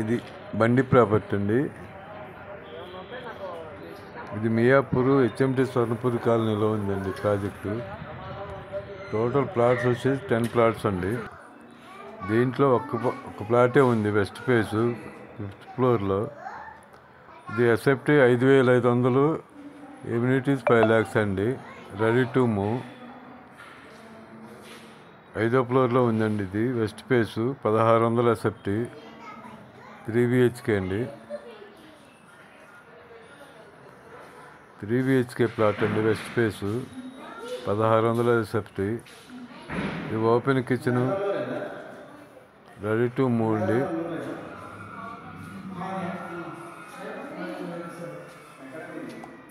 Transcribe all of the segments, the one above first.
ఇది బండి ప్రాపర్టీ అండి. ఇది మియాపూర్ హెచ్ఎంటి స్వర్ణపూర్ కాలనీలో ఉందండి ప్రాజెక్టు. టోటల్ ప్లాట్స్ వచ్చేసి 10 ప్లాట్స్ అండి. దీంట్లో ఒక ప్లాటే ఉంది వెస్ట్ ఫేసు 5th ఫ్లోర్లో. ఇది ఎస్ఎఫ్టీ 5,500, ఎమ్యూనిటీస్ 5 lakhs అండి. Ready to move. 5వ ఫ్లోర్లో ఉందండి. ఇది వెస్ట్ ఫేసు 1,600 ఎస్ఎఫ్టీ 3 BHK అండి. 3 BHK ప్లాట్ అండి. West face 1,600 SFT. ఇది open kitchen, ready to move అండి.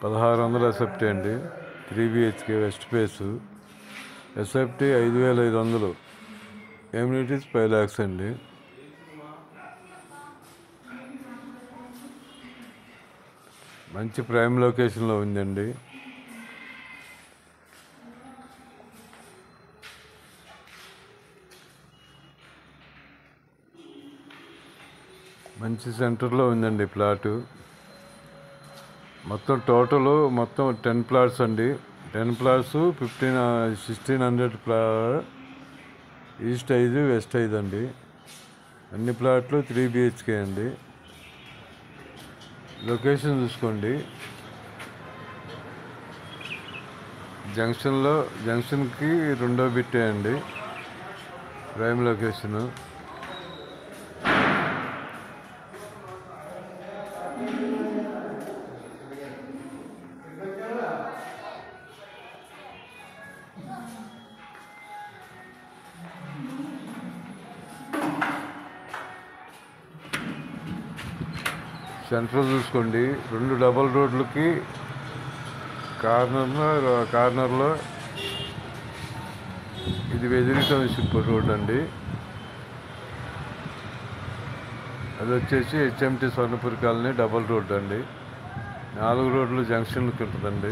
$1,600 అండి. 3 BHK west face. SFT 5,500, amenities 5 lakhs అండి. మంచి ప్రైమ్ లొకేషన్లో ఉందండి. మంచి సెంటర్లో ఉందండి ప్లాటు. మొత్తం 10 ప్లాట్స్ అండి. 10 ప్లాట్స్ 1,600 ఈస్ట్ 5 వెస్ట్ 5 అండి. అన్ని ప్లాట్లు 3 BHK అండి. లొకేషన్ చూసుకోండి. జంక్షన్కి 2వ బిట్టే అండి. Prime location. సెంటర్ చూసుకోండి. 2 డబల్ రోడ్లకి కార్నర్లో ఇది వెదిరి టౌన్షిప్ రోడ్ అండి. అది వచ్చేసి హెచ్ఎంటి స్వర్ణపూర్ కాలనీ డబల్ రోడ్ అండి. 4 రోడ్లు జంక్షన్కి ఉంటుందండి.